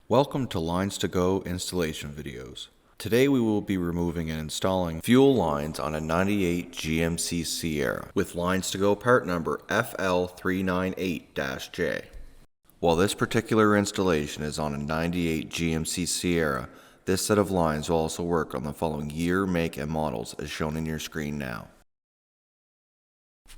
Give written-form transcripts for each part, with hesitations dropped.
Welcome to LinesToGo installation videos. Today we will be removing and installing fuel lines on a 98 GMC Sierra with LinesToGo part number FL398-J. While this particular installation is on a 98 GMC Sierra, this set of lines will also work on the following year, make, and models as shown in your screen now.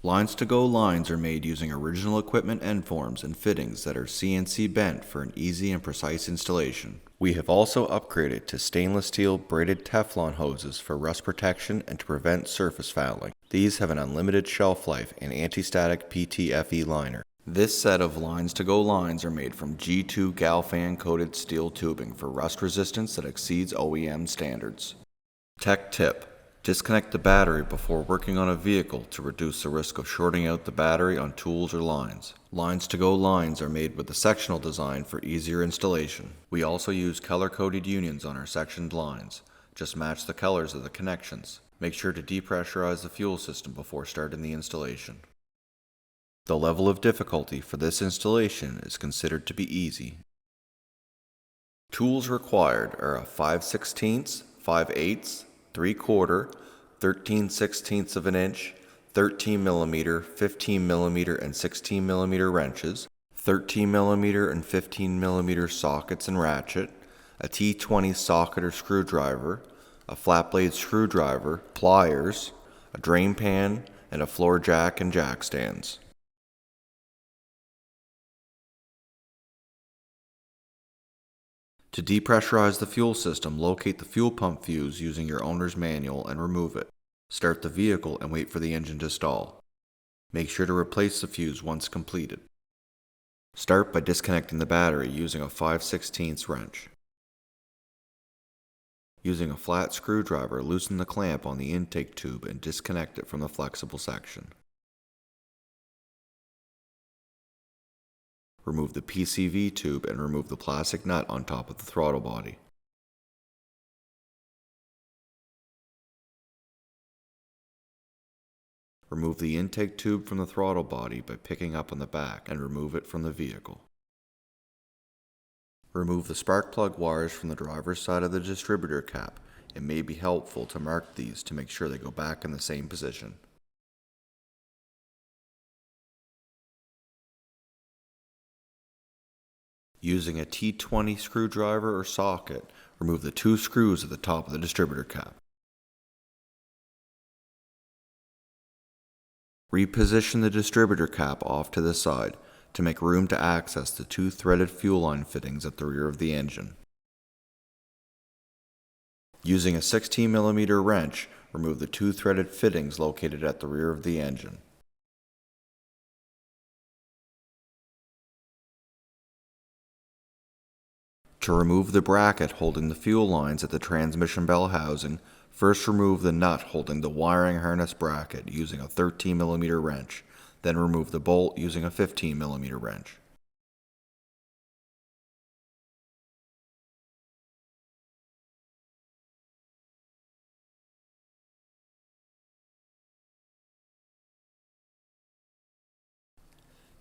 LinesToGo lines are made using original equipment end forms and fittings that are CNC bent for an easy and precise installation. We have also upgraded to stainless steel braided Teflon hoses for rust protection and to prevent surface fouling. These have an unlimited shelf life and anti-static PTFE liner. This set of LinesToGo lines are made from G2 Galfan coated steel tubing for rust resistance that exceeds OEM standards. Tech tip: disconnect the battery before working on a vehicle to reduce the risk of shorting out the battery on tools or lines. LinesToGo lines are made with a sectional design for easier installation. We also use color-coded unions on our sectioned lines. Just match the colors of the connections. Make sure to depressurize the fuel system before starting the installation. The level of difficulty for this installation is considered to be easy. Tools required are a 5/16, 5/8, 3/4, 13/16 of an inch, 13mm, 15mm, and 16mm wrenches, 13mm and 15mm sockets and ratchet, a T20 socket or screwdriver, a flat blade screwdriver, pliers, a drain pan, and a floor jack and jack stands. To depressurize the fuel system, locate the fuel pump fuse using your owner's manual and remove it. Start the vehicle and wait for the engine to stall. Make sure to replace the fuse once completed. Start by disconnecting the battery using a 5/16 wrench. Using a flat screwdriver, loosen the clamp on the intake tube and disconnect it from the flexible section. Remove the PCV tube and remove the plastic nut on top of the throttle body. Remove the intake tube from the throttle body by picking up on the back and remove it from the vehicle. Remove the spark plug wires from the driver's side of the distributor cap. It may be helpful to mark these to make sure they go back in the same position. Using a T20 screwdriver or socket, remove the 2 screws at the top of the distributor cap. Reposition the distributor cap off to the side to make room to access the 2 threaded fuel line fittings at the rear of the engine. Using a 16mm wrench, remove the 2 threaded fittings located at the rear of the engine. To remove the bracket holding the fuel lines at the transmission bell housing, first remove the nut holding the wiring harness bracket using a 13mm wrench, then remove the bolt using a 15mm wrench.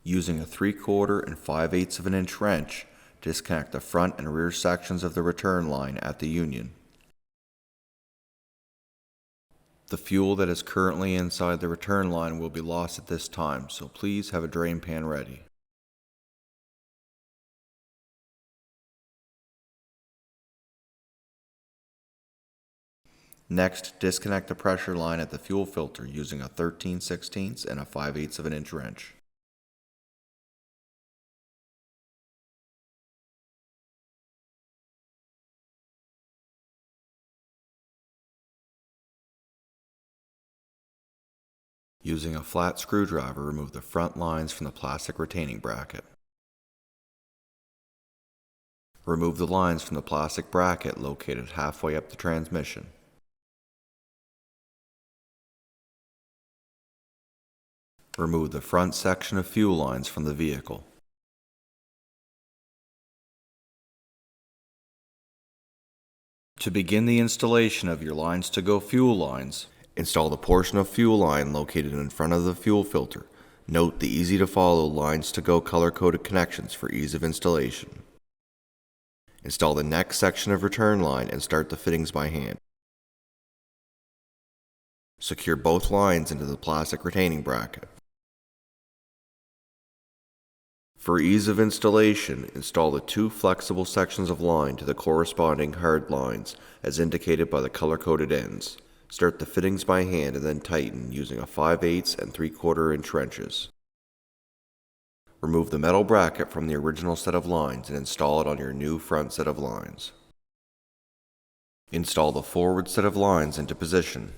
Using a 3/4 and 5/8 of an inch wrench, disconnect the front and rear sections of the return line at the union. The fuel that is currently inside the return line will be lost at this time, so please have a drain pan ready. Next, disconnect the pressure line at the fuel filter using a 13/16 and a 5/8 of an inch wrench. Using a flat screwdriver, remove the front lines from the plastic retaining bracket. Remove the lines from the plastic bracket located halfway up the transmission. Remove the front section of fuel lines from the vehicle. To begin the installation of your LinesToGo fuel lines, install the portion of fuel line located in front of the fuel filter. Note the easy-to-follow LinesToGo color-coded connections for ease of installation. Install the next section of return line and start the fittings by hand. Secure both lines into the plastic retaining bracket. For ease of installation, install the two flexible sections of line to the corresponding hard lines as indicated by the color-coded ends. Start the fittings by hand and then tighten using a 5/8 and 3/4 inch wrenches. Remove the metal bracket from the original set of lines and install it on your new front set of lines. Install the forward set of lines into position.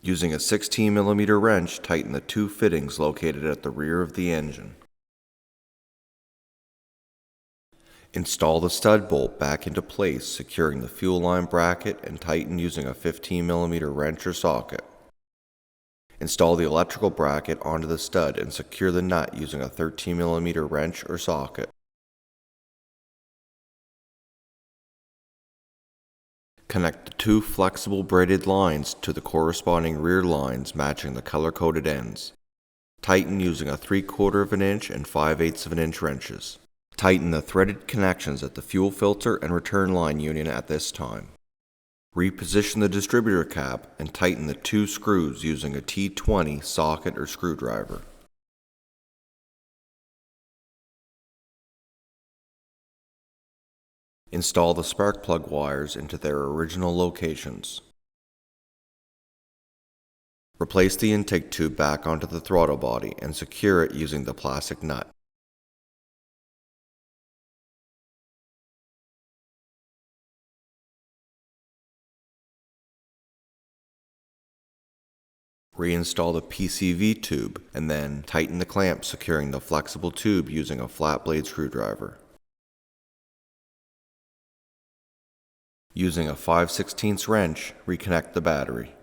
Using a 16mm wrench, tighten the two fittings located at the rear of the engine. Install the stud bolt back into place, securing the fuel line bracket and tighten using a 15mm wrench or socket. Install the electrical bracket onto the stud and secure the nut using a 13mm wrench or socket. Connect the two flexible braided lines to the corresponding rear lines matching the color-coded ends. Tighten using a 3/4 inch and 5/8 inch wrenches. Tighten the threaded connections at the fuel filter and return line union at this time. Reposition the distributor cap and tighten the two screws using a T20 socket or screwdriver. Install the spark plug wires into their original locations. Replace the intake tube back onto the throttle body and secure it using the plastic nut. Reinstall the PCV tube and then tighten the clamp securing the flexible tube using a flat blade screwdriver. Using a 5/16 wrench, reconnect the battery.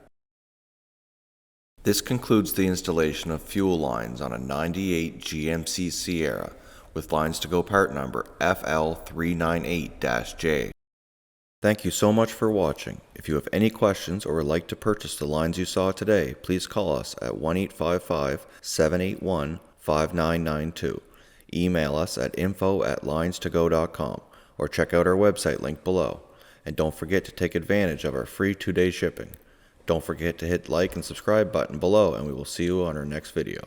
This concludes the installation of fuel lines on a 98 GMC Sierra with LinesToGo part number FL398-J. Thank you so much for watching. If you have any questions or would like to purchase the lines you saw today, please call us at 1-855-781-5992. Email us at info@linestogo.com or check out our website link below. And don't forget to take advantage of our free 2-day shipping. Don't forget to hit like and subscribe button below, and we will see you on our next video.